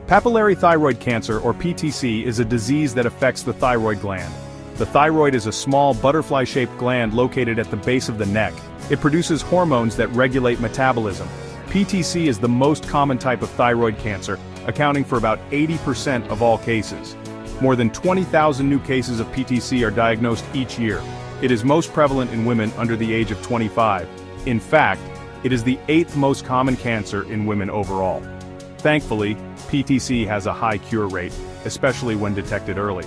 Papillary thyroid cancer, or PTC, is a disease that affects the thyroid gland. The thyroid is a small butterfly-shaped gland located at the base of the neck. It produces hormones that regulate metabolism. PTC is the most common type of thyroid cancer, accounting for about 80% of all cases. More than 20,000 new cases of PTC are diagnosed each year. It is most prevalent in women under the age of 25. In fact, it is the 8th most common cancer in women overall. Thankfully, PTC has a high cure rate, especially when detected early.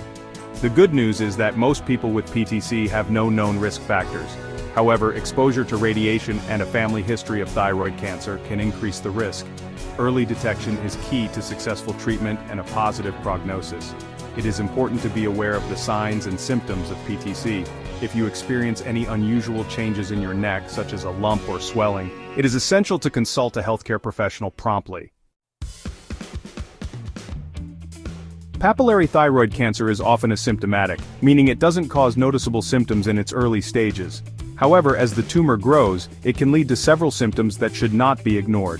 The good news is that most people with PTC have no known risk factors. However, exposure to radiation and a family history of thyroid cancer can increase the risk. Early detection is key to successful treatment and a positive prognosis. It is important to be aware of the signs and symptoms of PTC. If you experience any unusual changes in your neck, such as a lump or swelling, it is essential to consult a healthcare professional promptly. Papillary thyroid cancer is often asymptomatic, meaning it doesn't cause noticeable symptoms in its early stages. However, as the tumor grows, it can lead to several symptoms that should not be ignored.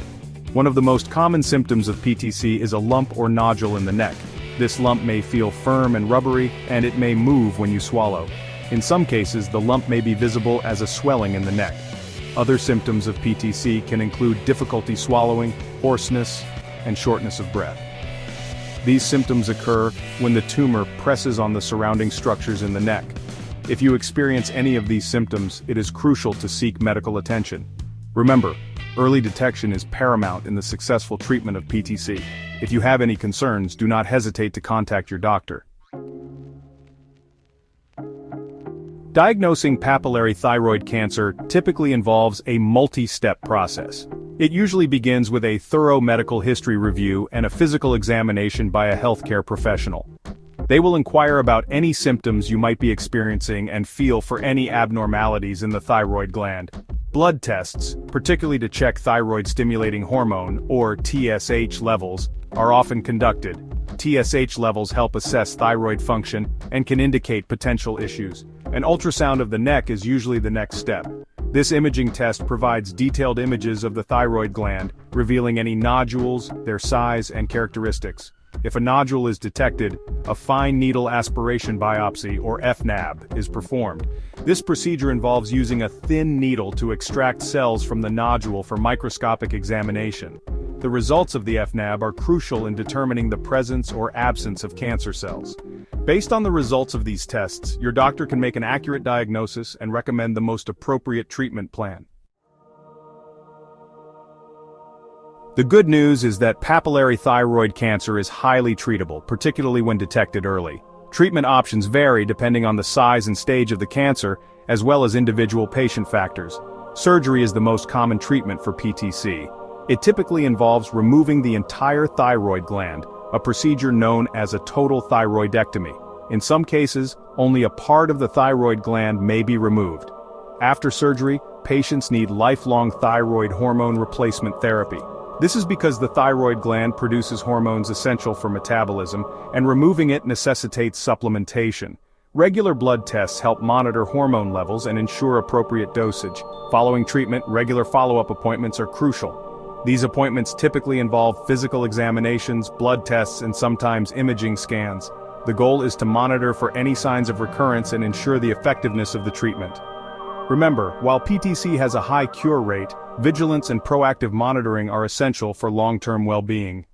One of the most common symptoms of PTC is a lump or nodule in the neck. This lump may feel firm and rubbery, and it may move when you swallow. In some cases, the lump may be visible as a swelling in the neck. Other symptoms of PTC can include difficulty swallowing, hoarseness, and shortness of breath. These symptoms occur when the tumor presses on the surrounding structures in the neck. If you experience any of these symptoms, it is crucial to seek medical attention. Remember, early detection is paramount in the successful treatment of PTC. If you have any concerns, do not hesitate to contact your doctor. Diagnosing papillary thyroid cancer typically involves a multi-step process. It usually begins with a thorough medical history review and a physical examination by a healthcare professional. They will inquire about any symptoms you might be experiencing and feel for any abnormalities in the thyroid gland. Blood tests, particularly to check thyroid-stimulating hormone, or TSH levels, are often conducted. TSH levels help assess thyroid function and can indicate potential issues. An ultrasound of the neck is usually the next step. This imaging test provides detailed images of the thyroid gland, revealing any nodules, their size, and characteristics. If a nodule is detected, a fine needle aspiration biopsy, or FNAB, is performed. This procedure involves using a thin needle to extract cells from the nodule for microscopic examination. The results of the FNAB are crucial in determining the presence or absence of cancer cells. Based on the results of these tests, your doctor can make an accurate diagnosis and recommend the most appropriate treatment plan. The good news is that papillary thyroid cancer is highly treatable, particularly when detected early. Treatment options vary depending on the size and stage of the cancer, as well as individual patient factors. Surgery is the most common treatment for PTC. It typically involves removing the entire thyroid gland, a procedure known as a total thyroidectomy. In some cases, only a part of the thyroid gland may be removed. After surgery, patients need lifelong thyroid hormone replacement therapy. This is because the thyroid gland produces hormones essential for metabolism, and removing it necessitates supplementation. Regular blood tests help monitor hormone levels and ensure appropriate dosage. Following treatment, regular follow-up appointments are crucial. These appointments typically involve physical examinations, blood tests, and sometimes imaging scans. The goal is to monitor for any signs of recurrence and ensure the effectiveness of the treatment. Remember, while PTC has a high cure rate, vigilance and proactive monitoring are essential for long-term well-being.